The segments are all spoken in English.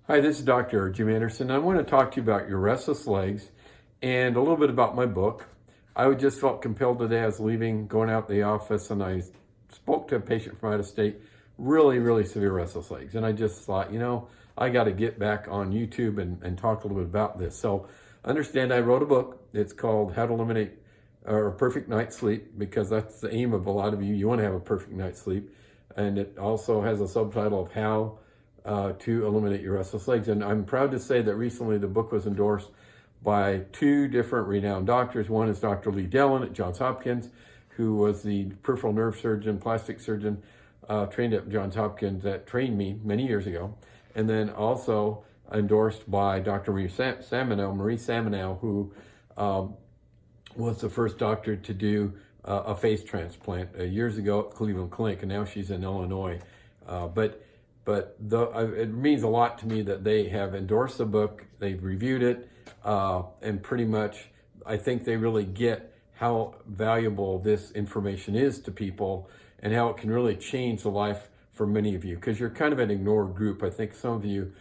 Hi, this is Dr. Jim Anderson. I want to talk to you about your restless legs and a little bit about my book. I just felt compelled today. I was leaving, going out the office, and I spoke to a patient from out of state, really severe restless legs. And I just thought, I got to get back on YouTube and talk a little bit about this. So understand I wrote a book. It's called How to Eliminate a Perfect Night's Sleep, because that's the aim of a lot of you. You want to have a perfect night's sleep. And it also has a subtitle of How to Eliminate Your Restless Legs. And I'm proud to say that recently the book was endorsed by two different renowned doctors. One is Dr. Lee Dellon at Johns Hopkins, who was the peripheral nerve surgeon, plastic surgeon, trained at Johns Hopkins, that trained me many years ago. And then also endorsed by Dr. Marie Samanow, who was the first doctor to do a face transplant years ago at Cleveland Clinic, and now she's in Illinois. But it means a lot to me that they have endorsed the book, they've reviewed it, and pretty much I think they really get how valuable this information is to people and how it can really change the life for many of you, because you're kind of an ignored group. I think some of you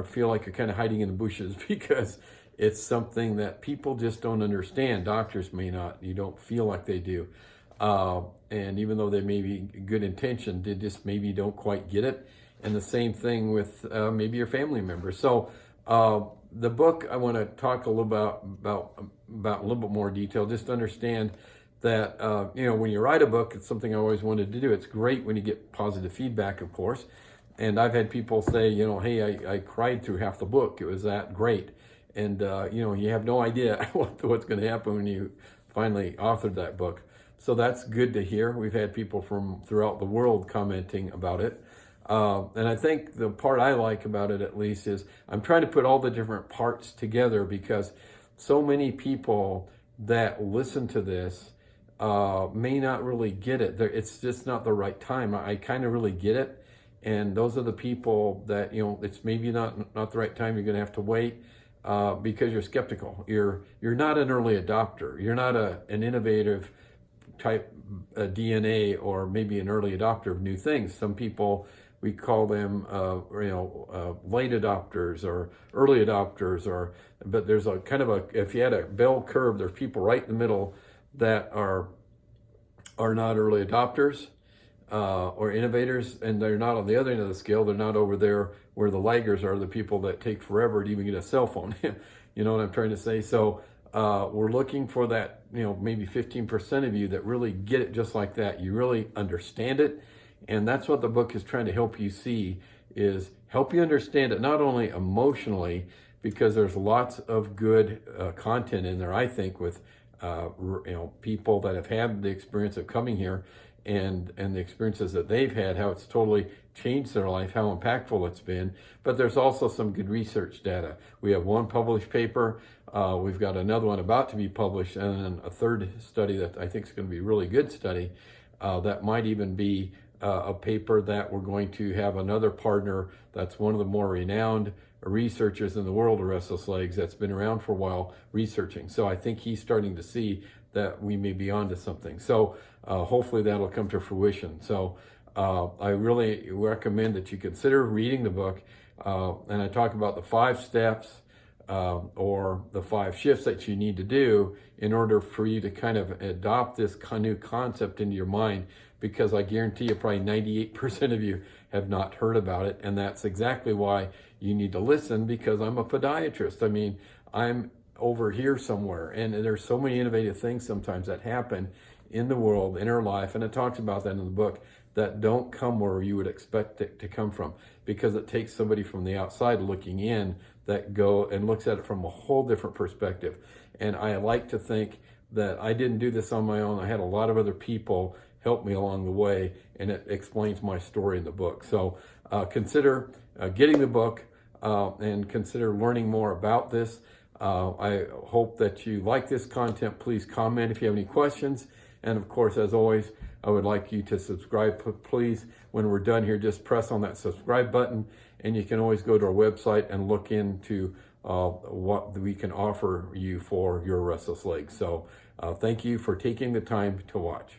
feel like you're kind of hiding in the bushes because it's something that people just don't understand. Doctors may not, you don't feel like they do. And even though they may be good intention, they just maybe don't quite get it. And the same thing with maybe your family members. So the book, I want to talk a little about a little bit more detail. Just understand that when you write a book, it's something I always wanted to do. It's great when you get positive feedback, of course. And I've had people say, hey, I cried through half the book. It was that great. And you have no idea what's going to happen when you finally authored that book. So that's good to hear. We've had people from throughout the world commenting about it. And I think the part I like about it, at least, is I'm trying to put all the different parts together, because so many people that listen to this may not really get it. It's just not the right time. I kind of really get it. And those are the people that, it's maybe not the right time. You're going to have to wait because you're skeptical. You're not an early adopter. You're not an innovative type DNA, or maybe an early adopter of new things. Some people, we call them, late adopters or early adopters, but there's a kind of if you had a bell curve, there's people right in the middle that are not early adopters or innovators, and they're not on the other end of the scale. They're not over there where the laggers are, the people that take forever to even get a cell phone. You know what I'm trying to say? So we're looking for that, maybe 15% of you that really get it just like that. You really understand it. And that's what the book is trying to help you see, is help you understand it, not only emotionally, because there's lots of good content in there, I think, with people that have had the experience of coming here and the experiences that they've had, how it's totally changed their life, how impactful it's been. But there's also some good research data. We have one published paper. We've got another one about to be published, and then a third study that I think is going to be a really good study that might even be a paper that we're going to have another partner that's one of the more renowned researchers in the world of restless legs, that's been around for a while researching. So I think he's starting to see that we may be onto something. So hopefully that'll come to fruition. So I really recommend that you consider reading the book. And I talk about the 5 steps or the 5 shifts that you need to do in order for you to kind of adopt this new concept into your mind, because I guarantee you probably 98% of you have not heard about it. And that's exactly why you need to listen, because I'm a podiatrist. I mean, I'm over here somewhere, and there's so many innovative things sometimes that happen in the world, in our life, and it talks about that in the book, that don't come where you would expect it to come from, because it takes somebody from the outside looking in that go and looks at it from a whole different perspective. And I like to think that I didn't do this on my own. I had a lot of other people help me along the way, and it explains my story in the book. So consider getting the book and consider learning more about this. I hope that you like this content. Please comment if you have any questions. And of course, as always, I would like you to subscribe. Please, when we're done here, just press on that subscribe button, and you can always go to our website and look into what we can offer you for your restless legs. So thank you for taking the time to watch.